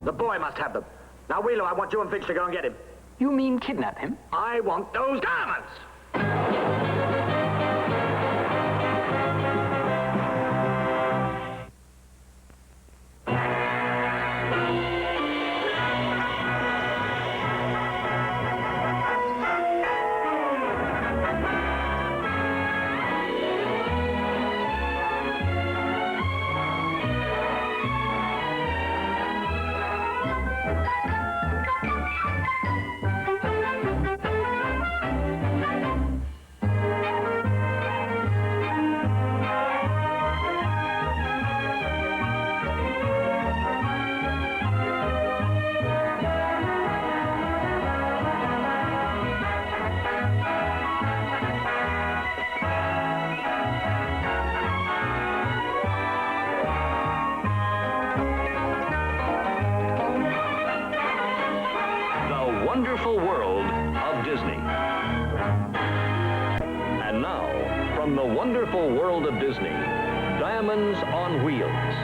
The boy must have them. Now, Wheeler, I want you and Fitch to go and get him. You mean kidnap him? I want those garments! Wonderful world of Disney. And now, from the wonderful world of Disney, Diamonds on Wheels.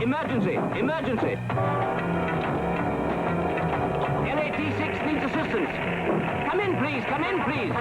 Emergency! Emergency! LAT-6 needs assistance. Come in, please. Come in, please.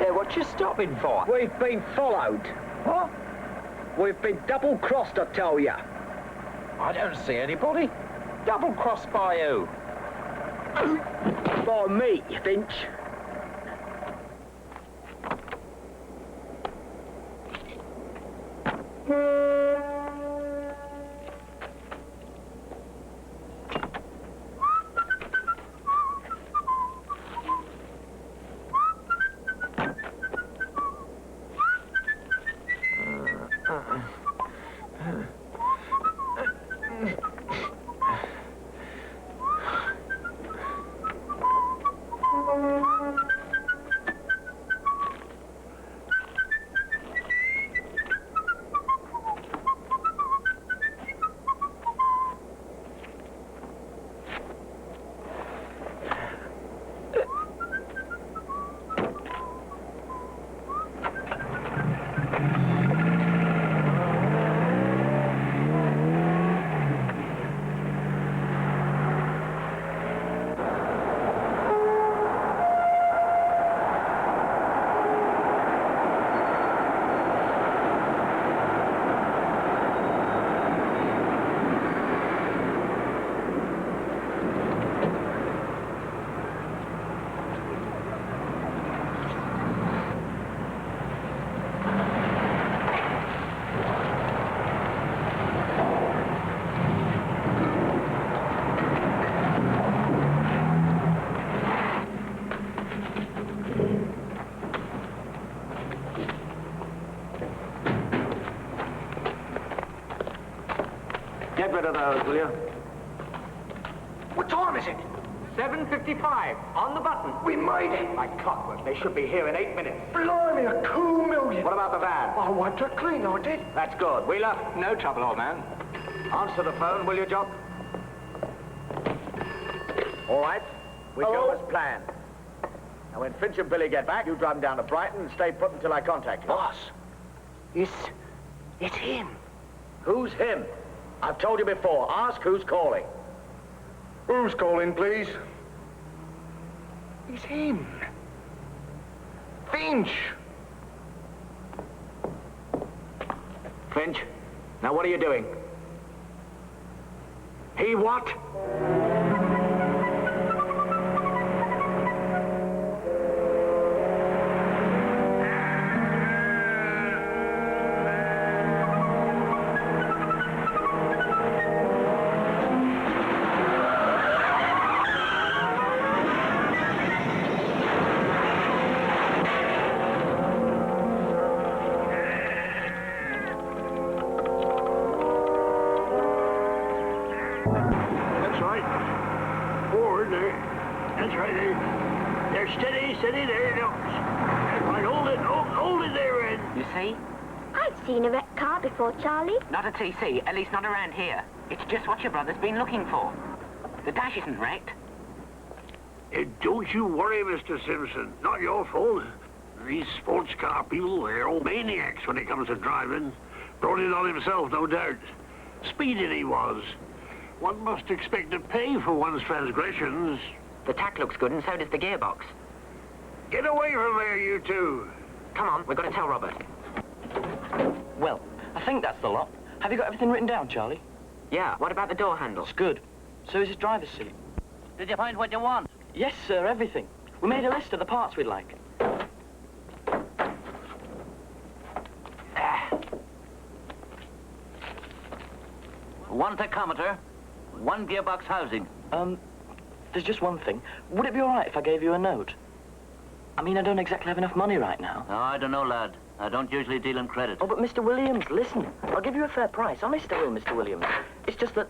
there. What you stopping for? We've been followed. What? We've been double-crossed, I tell ya. I don't see anybody. Double-crossed by who? By me, Finch. Get rid of those, will you? What time is it? 7:55. On the button. We made it. Like clockwork. They should be here in 8 minutes. Blimey, a cool million. What about the van? I wiped her clean, I did. That's good. Wheeler, No trouble, old man. answer the phone, will you, Jock? All right. We go Hello? as planned. Now, when Finch and Billy get back, you drive them down to Brighton and stay put until I contact you. Boss, it's him. Who's him? I've told you before. Ask who's calling. Who's calling, please? It's him. Finch! Finch, now what are you doing? He what? That's right. Forward there. That's right there. They're steady, steady there. No. That's right. Hold it there, Ed. You see? I've seen a wrecked car before, Charlie. Not a TC, at least not around here. It's just what your brother's been looking for. The dash isn't wrecked. Don't you worry, Mr. Simpson. Not your fault. These sports car people, they're all maniacs when it comes to driving. Brought it on himself, no doubt. Speeding he was. One must expect to pay for one's transgressions. The tack looks good and so does the gearbox. Get away from there, you two. Come on, we've got to tell Robert. Well, I think that's the lot. Have you got everything written down, Charlie? Yeah, what about the door handle? It's good. So is his driver's seat. Did you find what you want? Yes, sir, everything. We made a list of the parts we'd like. One tachometer, one gearbox housing. There's just one thing. Would it be all right if I gave you a note? I mean, I don't exactly have enough money right now. Oh, I don't know, lad. I don't usually deal in credit. Oh, but Mr. Williams, listen. I'll give you a fair price. Honest I will, Mr. Williams. It's just that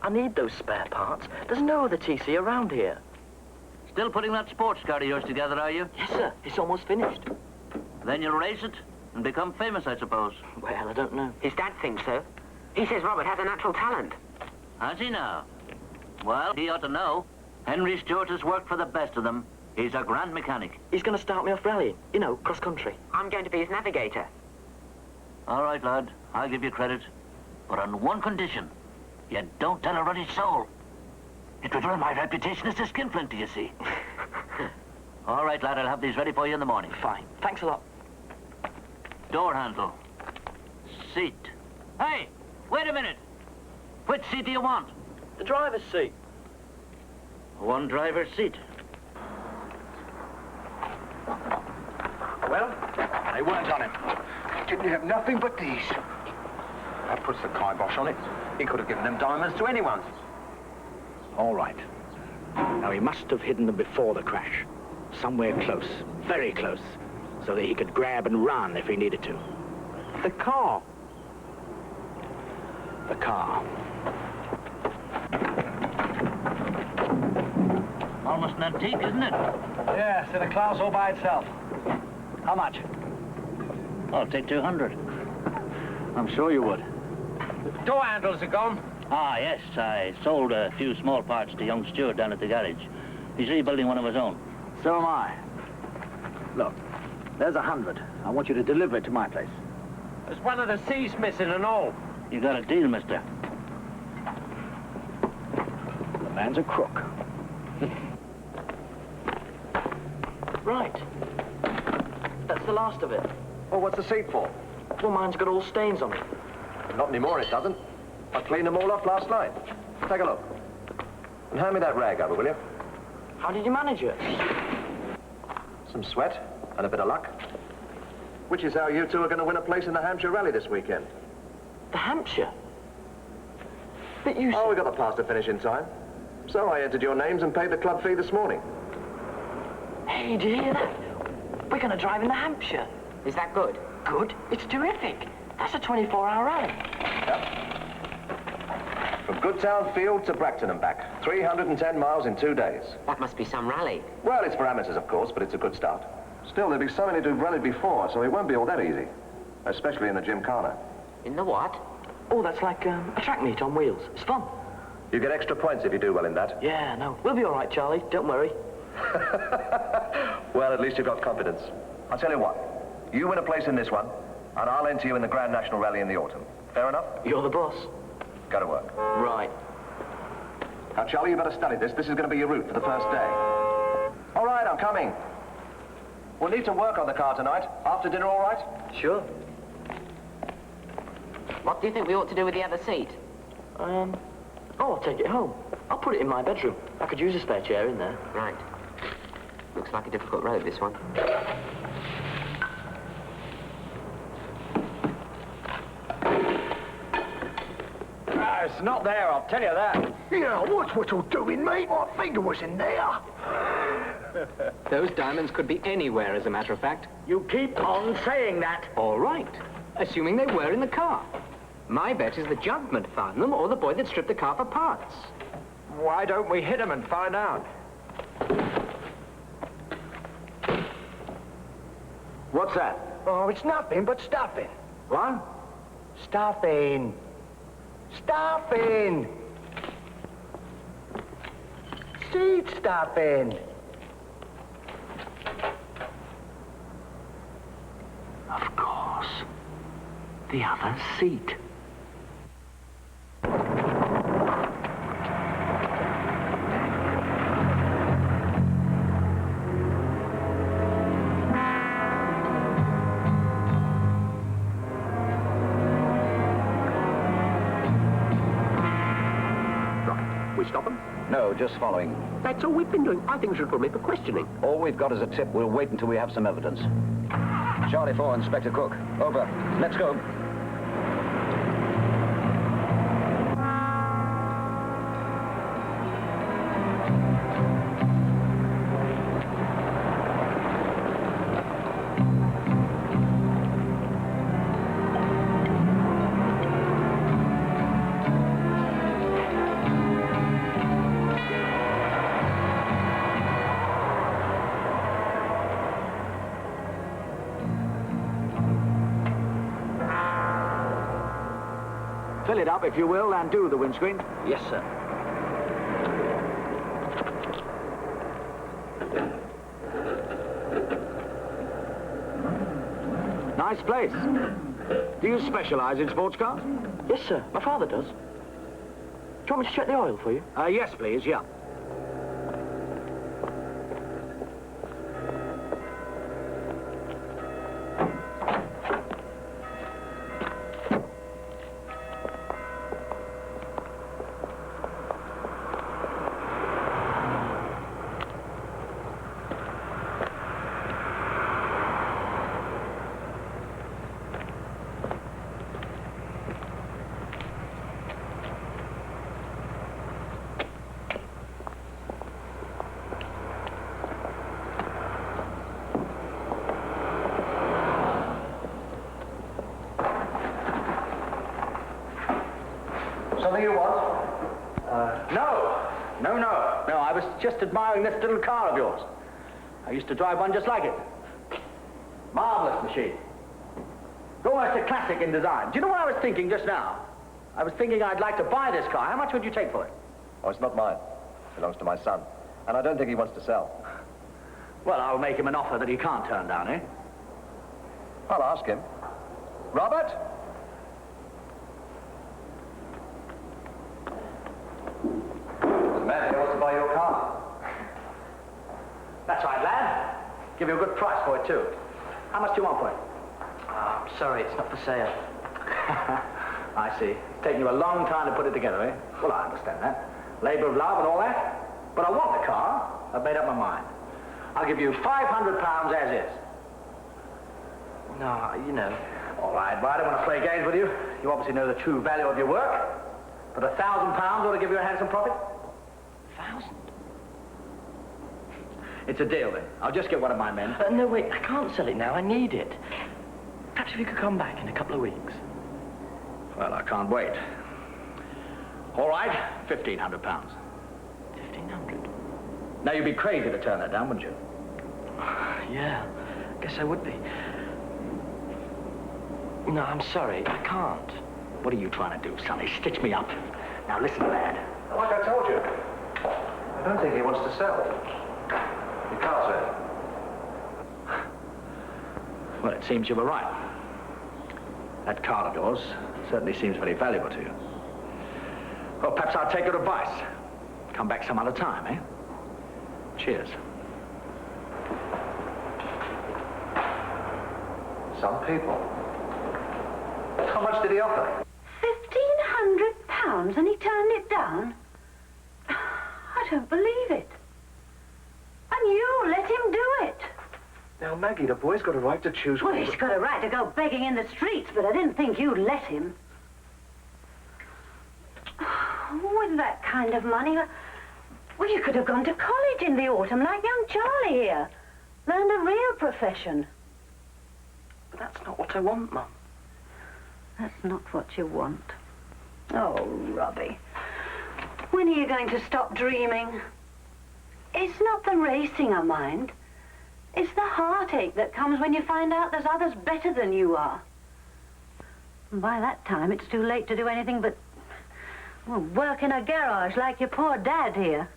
I need those spare parts. There's no other TC around here. Still putting that sports car of yours together, are you? Yes, sir. It's almost finished. Then you'll race it and become famous, I suppose. Well, I don't know. His dad thinks so. He says Robert has a natural talent. Has he now? Well, he ought to know. Henry Stewart has worked for the best of them. He's a grand mechanic. He's going to start me off rallying. You know, cross-country. I'm going to be his navigator. All right, lad. I'll give you credit. But on one condition. You don't tell a ruddy soul. It would ruin my reputation as a skinflint, do you see? All right, lad, I'll have these ready for you in the morning. Fine. Thanks a lot. Door handle. Seat. Hey, wait a minute. Which seat do you want? The driver's seat. One driver's seat. Well, they weren't on him. Didn't have nothing but these. That puts the kibosh on it. He could have given them diamonds to anyone. All right. Now, he must have hidden them before the crash. Somewhere close, very close, so that he could grab and run if he needed to. The car. The car. Almost an antique, isn't it? Yeah, it's in a class all by itself. How much? I'll take 200. I'm sure you would. Door handles are gone. Ah, yes, I sold a few small parts to young Stewart down at the garage. He's rebuilding one of his own. So am I. Look, there's 100. I want you to deliver it to my place. There's one of the C's missing and all. You got a deal, mister. The man's a crook. Right. That's the last of it. Well, what's the seat for? Well, mine's got all stains on it. Not anymore, it doesn't. I cleaned them all off last night. Take a look. And hand me that rag over, will you? How did you manage it? Some sweat and a bit of luck. Which is how you two are going to win a place in the Hampshire Rally this weekend. The Hampshire? But you... Oh, we got the pass to finish in time. So I entered your names and paid the club fee this morning. Hey, did you hear that? We're going to drive in the Hampshire. Is that good? Good? It's terrific. That's a 24-hour rally. Yep. From Goodtown Field to Bracton and back. 310 miles in 2 days. That must be some rally. Well, it's for amateurs, of course, but it's a good start. Still, there'll be so many who've rallied before, so it won't be all that easy. Especially in the Gymkhana. In the what? Oh, that's like a track meet on wheels. It's fun. You get extra points if you do well in that. Yeah, no. We'll be all right, Charlie. Don't worry. Well, at least you've got confidence. I'll tell you what. You win a place in this one, and I'll enter you in the Grand National Rally in the autumn. Fair enough? You're the boss. Go to work. Right. Now, Charlie, you better study this. This is going to be your route for the first day. All right, I'm coming. We'll need to work on the car tonight. After dinner, all right? Sure. What do you think we ought to do with the other seat? Oh, I'll take it home. I'll put it in my bedroom. I could use a spare chair in there. Right. Looks like a difficult road, this one. It's not there, I'll tell you that. Yeah, what's all doing, mate? My finger was in there. Those diamonds could be anywhere, as a matter of fact. You keep on saying that. All right. Assuming they were in the car. My bet is the junkman found them, or the boy that stripped the car for parts. Why don't we hit him and find out? What's that? Oh, it's nothing but stuffing. What? Stuffing. Stuffing. Seed stuffing. Of course. The other seat. We stop them? No, just following. That's all we've been doing. I think we should put me for questioning. All we've got is a tip. We'll wait until we have some evidence. Charlie 4, Inspector Cook. Over. Let's go. Fill it up, if you will, and do the windscreen. Yes, sir. Nice place. Do you specialize in sports cars? Yes, sir. My father does. Do you want me to check the oil for you? Yes, please, yeah. just admiring this little car of yours. I used to drive one just like it. Marvelous machine. It's almost a classic in design. Do you know what I was thinking just now? I was thinking I'd like to buy this car. How much would you take for it? Oh, it's not mine. It belongs to my son. And I don't think he wants to sell. Well, I'll make him an offer that he can't turn down, eh? I'll ask him. Robert? The man here wants to buy your car. That's right, lad. Give you a good price for it, too. How much do you want for it? I'm sorry, it's not for sale. I see. It's taken you a long time to put it together, eh? Well, I understand that. Labor of love and all that. But I want the car. I've made up my mind. I'll give you £500 as is. No, you know. All right, but I don't want to play games with you. You obviously know the true value of your work. But £1,000 ought to give you a handsome profit. 1,000? It's a deal, then. I'll just get one of my men. No, wait, I can't sell it now. I need it. Perhaps if you could come back in a couple of weeks. Well, I can't wait. All right, £1,500. 1,500? Now, you'd be crazy to turn that down, wouldn't you? Yeah, guess I would be. No, I'm sorry, I can't. What are you trying to do, Sonny? Stitch me up. Now, listen, lad. Like I told you, I don't think he wants to sell. Your car's there. Well, it seems you were right. That car of yours certainly seems very valuable to you. Well, perhaps I'll take your advice. Come back some other time, eh? Cheers. Some people. How much did he offer? £1,500 and he turned it down? I don't believe it. And you let him do it. Now, Maggie, the boy's got a right to choose... Well, he's got a right to go begging in the streets, but I didn't think you'd let him. With that kind of money, well, you could have gone to college in the autumn like young Charlie here. Learned a real profession. But that's not what I want, Mum. That's not what you want. Oh, Robbie. When are you going to stop dreaming? It's not the racing I mind. It's the heartache that comes when you find out there's others better than you are. And by that time, it's too late to do anything but, well, work in a garage like your poor dad here.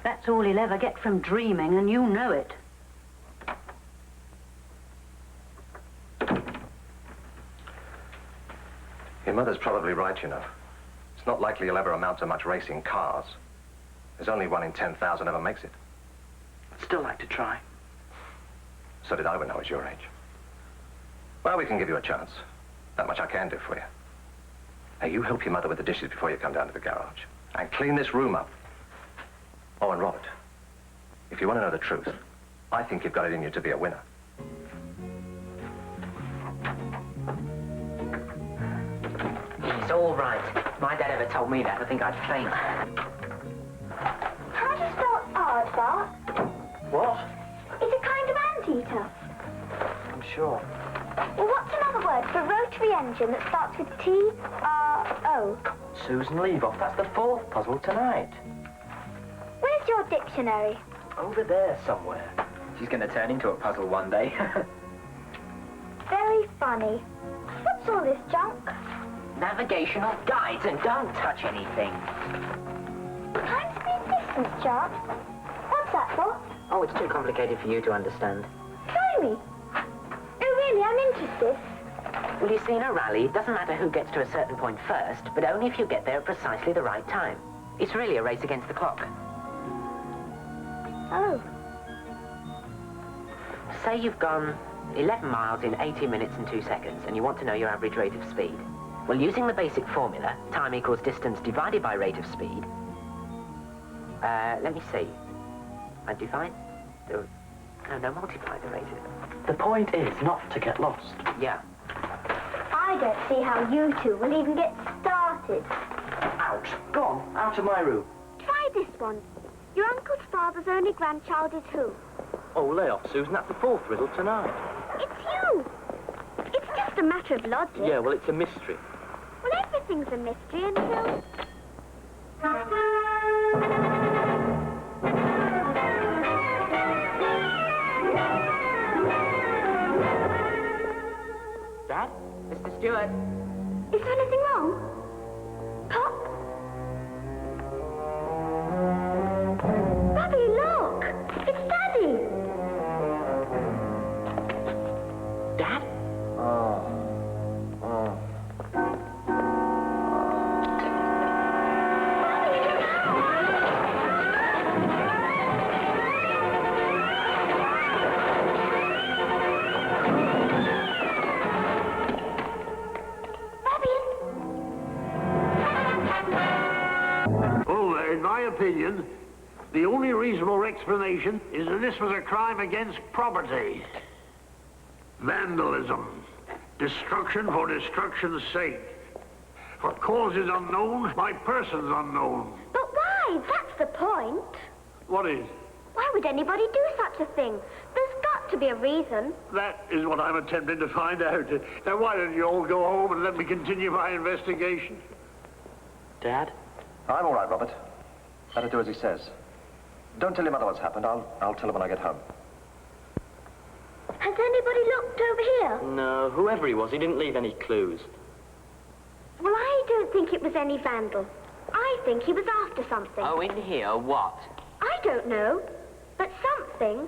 That's all he'll ever get from dreaming, and you know it. Your mother's probably right, you know. It's not likely you'll ever amount to much racing cars. There's only 1 in 10,000 ever makes it. I'd still like to try. So did I when I was your age. Well, we can give you a chance. That much I can do for you. Now, you help your mother with the dishes before you come down to the garage. And clean this room up. Oh, and Robert, if you want to know the truth, I think you've got it in you to be a winner. It's all right. If my dad ever told me that, I think I'd faint. How do you spell aardvark? What? It's a kind of anteater. I'm sure. Well, what's another word for rotary engine that starts with T-R-O? Susan, leave off. That's the 4th puzzle tonight. Where's your dictionary? Over there somewhere. She's going to turn into a puzzle one day. Very funny. What's all this junk? Navigational guides, and don't touch anything. Time speed distance chart? What's that for? Oh, it's too complicated for you to understand. Try me. Oh, really? I'm interested. Well, you see, in a rally, it doesn't matter who gets to a certain point first, but only if you get there at precisely the right time. It's really a race against the clock. Oh. Say you've gone 11 miles in 80 minutes and 2 seconds, and you want to know your average rate of speed. Well, using the basic formula, time equals distance divided by rate of speed. Let me see. I divide the... No, multiply the rate of... The point is not to get lost. Yeah. I don't see how you two will even get started. Out. Go on, out of my room. Try this one. Your uncle's father's only grandchild is who? Oh, lay off, Susan. That's the 4th riddle tonight. It's you. It's just a matter of logic. Yeah, well, it's a mystery. Everything's a mystery until... Dad? Mr. Stewart? Is there anything wrong? Pop? Bobby, look! It's Daddy! Dad? Well, in my opinion, the only reasonable explanation is that this was a crime against property. Vandalism. Destruction for destruction's sake. For causes unknown, by persons unknown. But why? That's the point. What is? Why would anybody do such a thing? There's got to be a reason. That is what I'm attempting to find out. Now, why don't you all go home and let me continue my investigation? Dad? I'm all right, Robert. Better do as he says. Don't tell your mother what's happened. I'll tell her when I get home. Has anybody looked over here? No, whoever he was, he didn't leave any clues. Well, I don't think it was any vandal. I think he was after something. Oh, in here? What? I don't know, but something.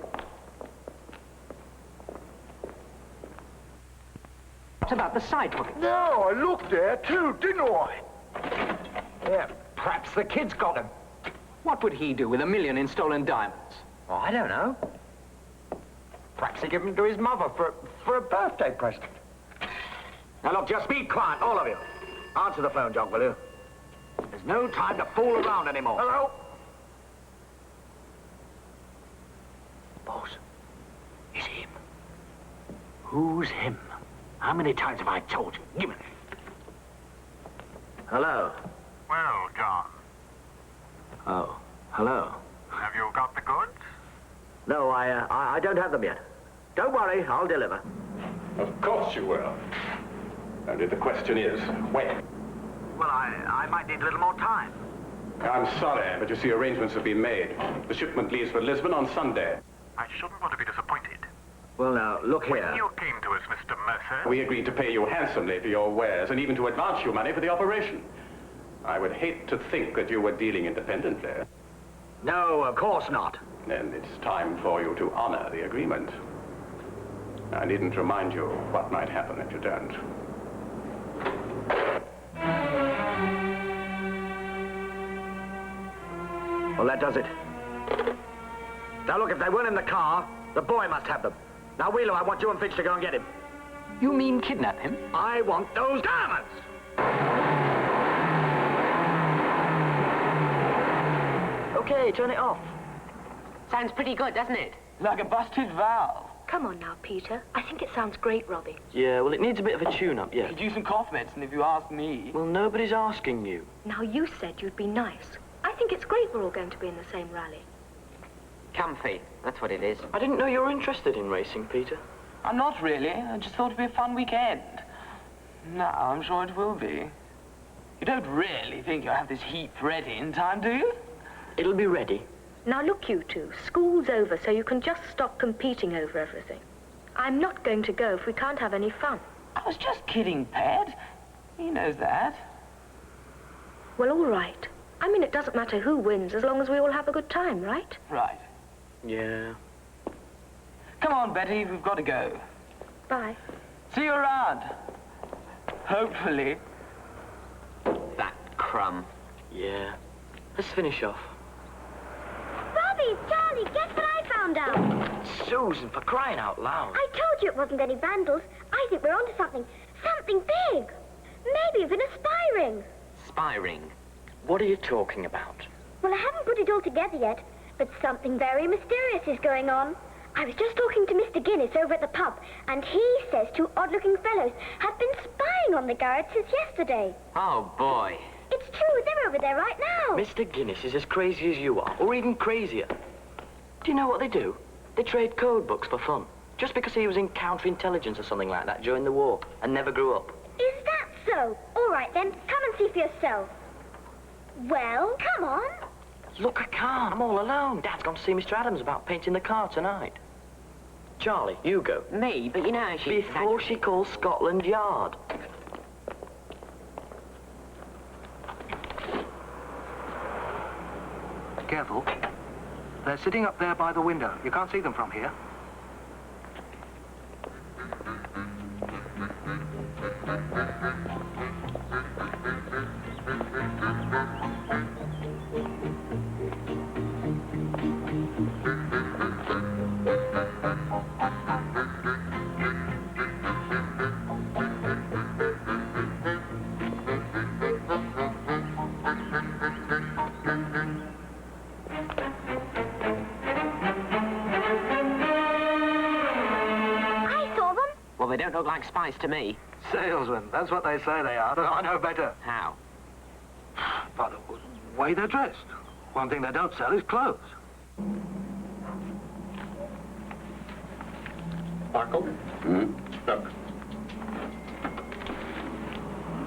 What about the side pocket? No, I looked there too, didn't I? Yeah, perhaps the kid's got him. What would he do with $1 million in stolen diamonds? Oh, I don't know. Perhaps he gave them to his mother for a birthday present. Now, look, just be quiet, all of you. Answer the phone, Jock, will you? There's no time to fool around anymore. Hello? Boss, it's him. Who's him? How many times have I told you? Give me that. Hello. Well, John, Oh, hello. have you got the goods? No, I don't have them yet. Don't worry, I'll deliver. Of course you will. Only the question is, when? Well, I might need a little more time. I'm sorry, but you see, arrangements have been made. The shipment leaves for Lisbon on Sunday. I shouldn't want to be disappointed. Well, now, look here. When you came to us, Mr. Mercer... We agreed to pay you handsomely for your wares and even to advance you money for the operation. I would hate to think that you were dealing independently. No, of course not. Then it's time for you to honor the agreement. I needn't remind you what might happen if you don't. Well, that does it. Now, look, if they weren't in the car, the boy must have them. Now, Wheeler, I want you and Fitch to go and get him. You mean kidnap him? I want those diamonds! Okay, turn it off. Sounds pretty good, doesn't it? Like a busted valve. Come on now, Peter. I think it sounds great, Robbie. Yeah, well, it needs a bit of a tune-up, yeah. Could use some cough medicine if you ask me. Well, nobody's asking you. Now, you said you'd be nice. I think it's great we're all going to be in the same rally. Comfy, that's what it is. I didn't know you were interested in racing, Peter. I'm not really. I just thought it'd be a fun weekend. No, I'm sure it will be. You don't really think you'll have this heap ready in time, do you? It'll be ready. Now, look, you two. School's over, so you can just stop competing over everything. I'm not going to go if we can't have any fun. I was just kidding, Pat. He knows that. Well, all right. I mean, it doesn't matter who wins as long as we all have a good time, right? Right. Yeah. Come on, Betty, we've got to go. Bye. See you around. Hopefully. That crumb. Yeah. Let's finish off. Robbie, Charlie, guess what I found out? Susan, for crying out loud. I told you it wasn't any vandals. I think we're onto something. Something big. Maybe even a spy ring. Spy ring. What are you talking about? Well, I haven't put it all together yet, but something very mysterious is going on. I was just talking to Mr. Guinness over at the pub, and he says two odd-looking fellows have been spying on the garage since yesterday. Oh, boy. It's true, they're over there right now. Mr. Guinness is as crazy as you are, or even crazier. Do you know what they do? They trade code books for fun. Just because he was in counterintelligence or something like that during the war and never grew up. Is that so? All right, then. Come and see for yourself. Well, come on. Look, I can't. I'm all alone. Dad's gone to see Mr. Adams about painting the car tonight. Charlie, you go. Me? But you know she... Before she calls Scotland Yard. Careful. They're sitting up there by the window. You can't see them from here. Well, they don't look like spies to me. Salesmen, that's what they say they are, but I know better. How? By the way they're dressed. One thing they don't sell is clothes. Michael? Look.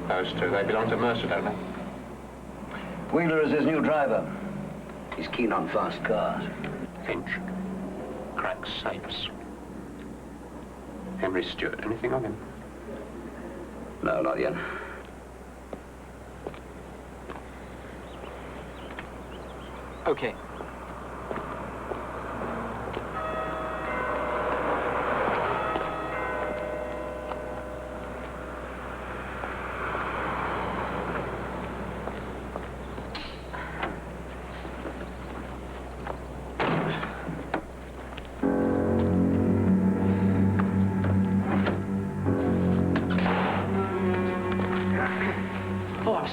Those two, they belong to Mercer, don't they? Wheeler is his new driver. He's keen on fast cars. Finch. Cracks safes. Henry Stewart, anything on him? No, not yet. Okay.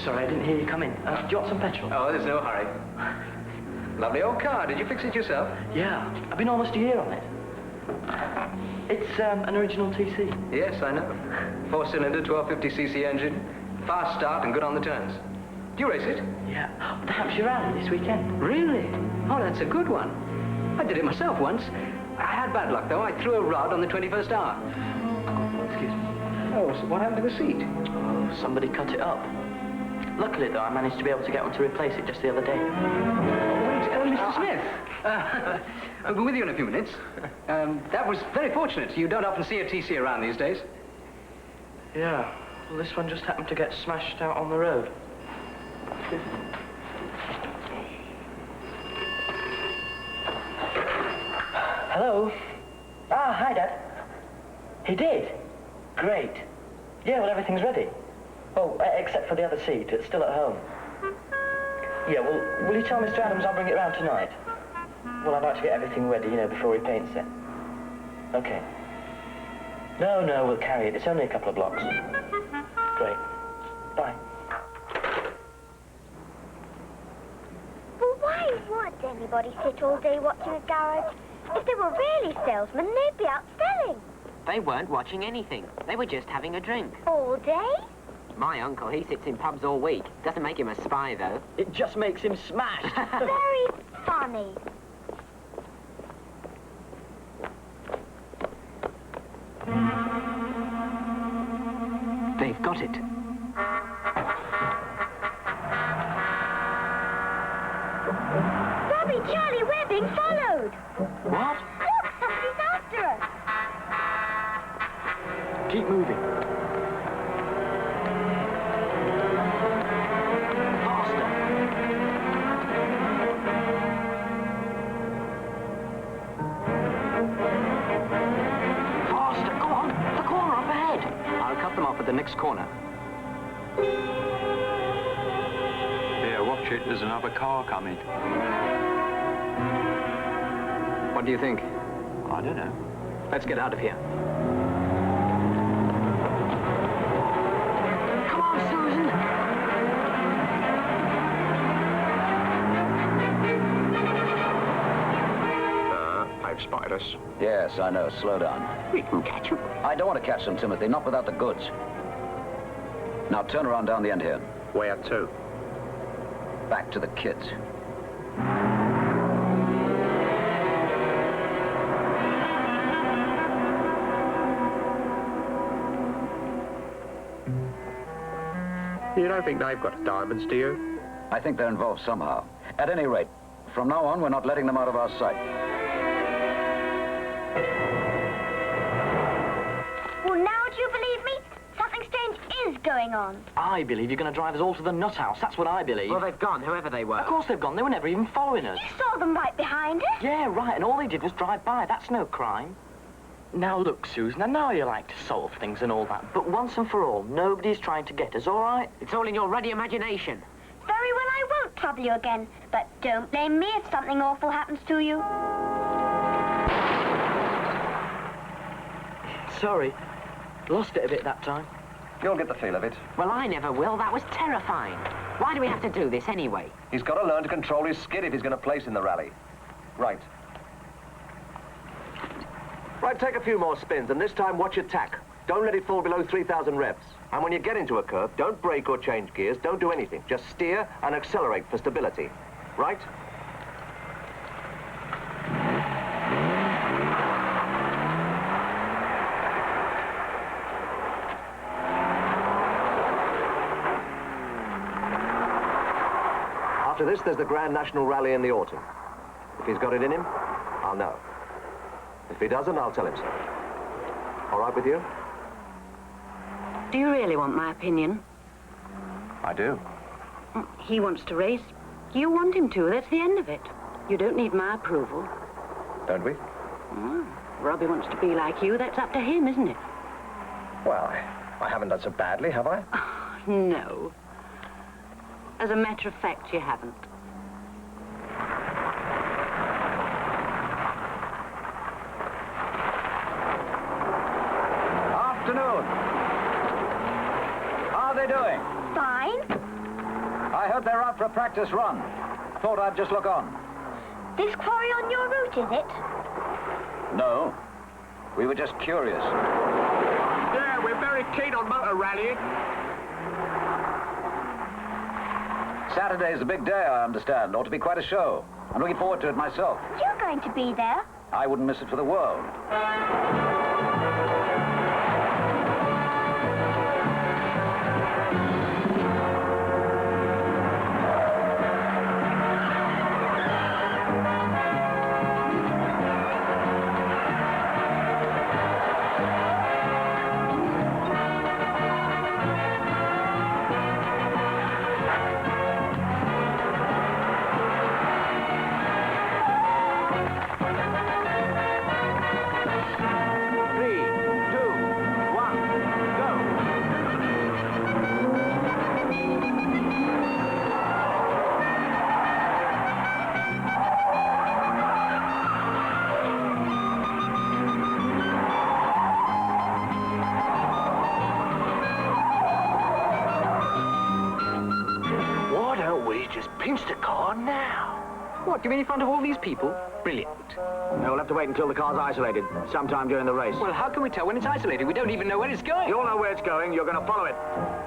Sorry, I didn't hear you come in. Do you want some petrol? Oh, there's no hurry. Lovely old car. Did you fix it yourself? Yeah, I've been almost a year on it. It's an original TC. Yes, I know. 4-cylinder, 1250cc engine. Fast start and good on the turns. Do you race it? Yeah. The Hampshire Rally this weekend. Really? Oh, that's a good one. I did it myself once. I had bad luck, though. I threw a rod on the 21st hour. Excuse me. Oh, so what happened to the seat? Oh, somebody cut it up. Luckily, though, I managed to be able to get one to replace it just the other day. Wait, Mr. Smith. I'll be with you in a few minutes. That was very fortunate. You don't often see a TC around these days. Yeah. Well, this one just happened to get smashed out on the road. Hello? Ah, hi, Dad. He did? Great. Yeah, well, everything's ready. Oh, except for the other seat. It's still at home. Yeah, well, will you tell Mr. Adams I'll bring it round tonight? Well, I'd like to get everything ready, you know, before he paints it. Okay. No, we'll carry it. It's only a couple of blocks. Great. Bye. Well, why would anybody sit all day watching a garage? If they were really salesmen, they'd be out selling. They weren't watching anything. They were just having a drink. All day? My uncle, he sits in pubs all week. Doesn't make him a spy, though. It just makes him smashed. Very funny. They've got it. Robbie, Charlie, we're being followed. What? Look, somebody's after us. Keep moving. Faster, go on. The corner up ahead. I'll cut them off at the next corner. Here, watch it. There's another car coming. What do you think? I don't know. Let's get out of here. Come on, Susan. They've spotted us. Yes, I know. Slow down. We can catch them. I don't want to catch them, Timothy. Not without the goods. Now turn around down the end here. Where to? Back to the kids. You don't think they've got diamonds, do you? I think they're involved somehow. At any rate, from now on, we're not letting them out of our sight. Well, now do you believe me? Something strange is going on. I believe you're going to drive us all to the nut house. That's what I believe. Well, they've gone, whoever they were. Of course they've gone. They were never even following us. You saw them right behind us. Yeah, right. And all they did was drive by. That's no crime. Now, look, Susan, I know you like to solve things and all that, but once and for all, nobody's trying to get us, all right? It's all in your ruddy imagination. Very well, I won't trouble you again. But don't blame me if something awful happens to you. Sorry. Lost it a bit that time. You'll get the feel of it. Well, I never will. That was terrifying. Why do we have to do this anyway? He's got to learn to control his skid if he's going to place in the rally. Right. Right, take a few more spins, and this time watch your tack. Don't let it fall below 3,000 revs. And when you get into a curve, don't brake or change gears. Don't do anything. Just steer and accelerate for stability. Right? After this, there's the Grand National Rally in the autumn. If he's got it in him, I'll know. If he doesn't, I'll tell him so. All right with you? Do you really want my opinion? I do. He wants to race. You want him to. That's the end of it. You don't need my approval. Don't we? Robbie wants to be like you. That's up to him, isn't it? Well, I haven't done so badly, have I? No. As a matter of fact, you haven't. Afternoon. How are they doing? Fine. I heard they're out for a practice run. Thought I'd just look on. This quarry on your route, is it? No. We were just curious. Yeah, we're very keen on motor rallying. Saturday's a big day, I understand. Ought to be quite a show. I'm looking forward to it myself. You're going to be there. I wouldn't miss it for the world. What, give me in front of all these people? Brilliant. No, we'll have to wait until the car's isolated, sometime during the race. Well, how can we tell when it's isolated? We don't even know where it's going. You'll know where it's going. You're going to follow it.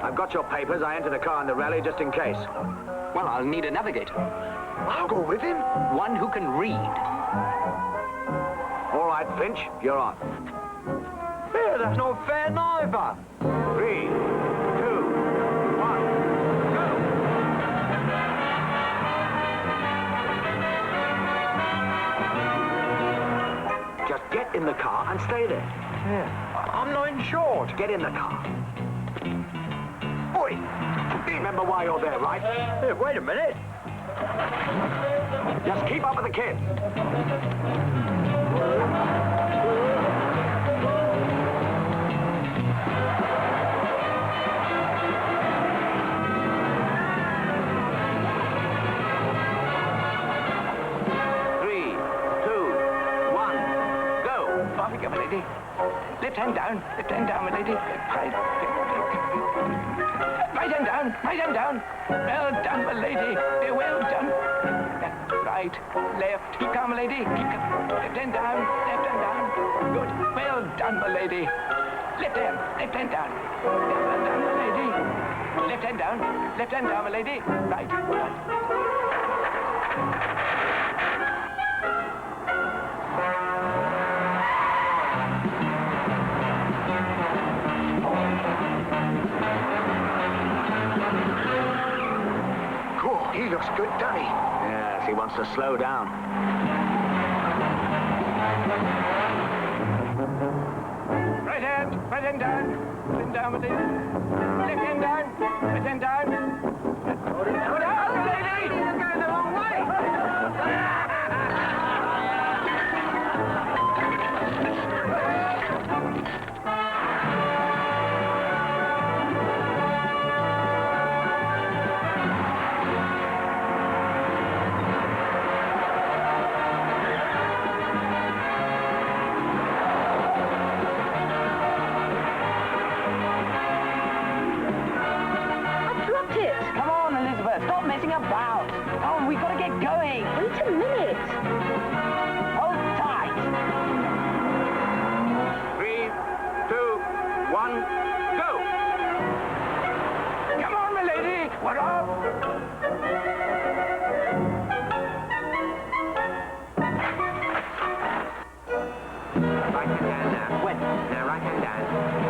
I've got your papers. I entered a car in the rally just in case. Well, I'll need a navigator. I'll go with him. One who can read. All right, Finch, you're on. Yeah, that's not fair neither. 3, 2, 1. Just get in the car and stay there. Yeah. I'm not insured. Get in the car. Boy, remember why you're there, right? Hey, wait a minute. Just keep up with the kid. Left hand down, my lady. Right hand down. Well done, my lady. Well done. Right, left. Keep calm, my lady. Keep calm. Left hand down. Good. Well done, my lady. Left hand down. Well done, my lady. Left hand down, my lady. Right. looks good, doesn't he? Yes, he wants to slow down. Right hand down. Right hand down with it. Left hand down. Right hand down. Go down, lady! You're going the wrong way! Come on, Elizabeth, stop messing about. Oh, we've got to get going. Wait a minute. Hold tight. 3, 2, 1, go! Come on, milady! What up? Right hand down now. When? Now, right hand down.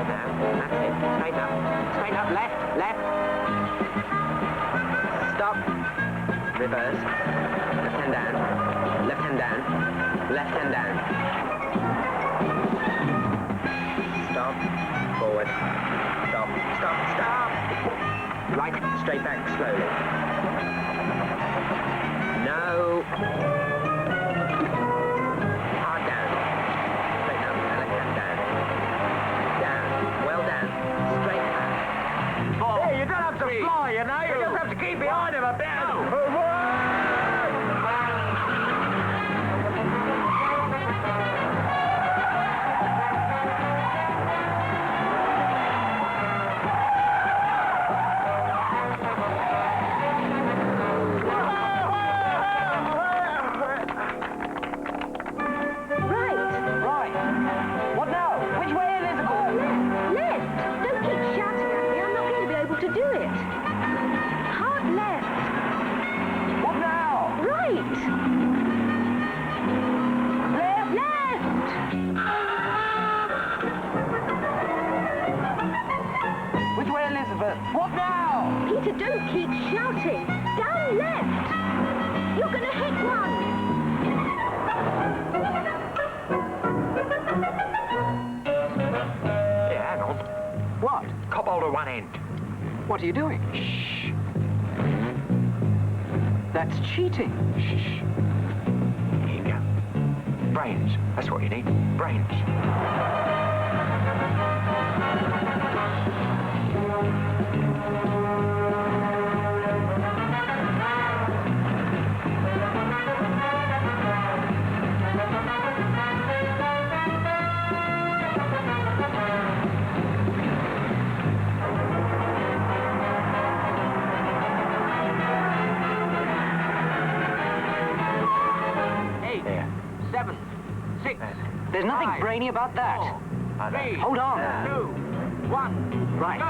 Now, that's it. Straight up. Straight up, left, left. Stop. Reverse. Left hand down. Left hand down. Left hand down. Stop. Forward. Stop. Stop. Stop. Right. Straight back slowly. No. Hard down. Straight up. And left hand down. Down. Well down. Straight back. Hey, you don't have to fly, you know. You just have to keep behind him a bit. To do it. Hard left. What now? Right. Left. Left. Which way, Elizabeth? What now? Peter, don't keep shouting. Down left. You're going to hit one. Yeah, hang on. What? Cop hold of one end. What are you doing? Shh. That's cheating. Shh. Here you go. Brains. That's what you need. Brains. There's nothing brainy about that. 4, 3, Hold on. 2, 1, right. Go!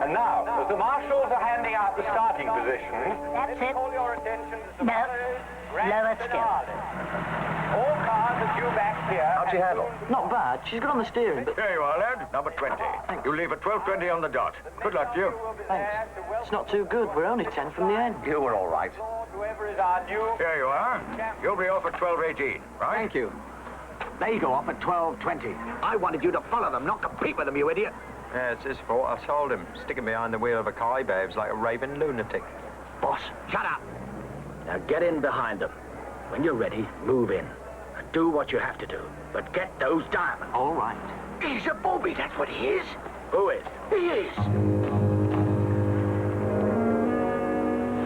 And now, as the marshals are handing out the starting position, That's it. call your attention to the No. Lower still. All cars are due back here. How'd she handle? Not bad. She's good on the steering, but... There you are, lad. Number 20. You leave at 12:20 on the dot. Good luck to you. Thanks. It's not too good. We're only 10 from the end. You were all right. Whoever is our new... There you are. You'll be off at 12:18, right? Thank you. They go off at 12:20. I wanted you to follow them, not compete with them, you idiot. Yeah, it's his fault. I told him. Sticking behind the wheel of a car he behaves like a raving lunatic. Boss, shut up. Now get in behind them. When you're ready, move in. And do what you have to do. But get those diamonds. All right. He's a bobby, that's what he is. Who is? He is.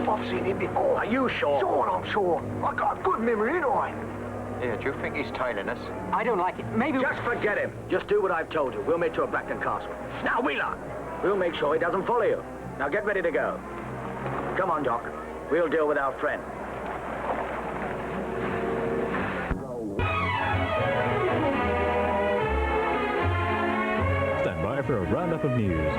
I've seen him before. Are you sure? Sure, I'm sure. I got a good memory, ain't I? Yeah, do you think he's tailing us? I don't like it. Maybe... Just forget him. Just do what I've told you. We'll meet you at Blackton Castle. Now, Wheeler, we'll make sure he doesn't follow you. Now get ready to go. Come on, Doc. We'll deal with our friend. Stand by for a roundup of news.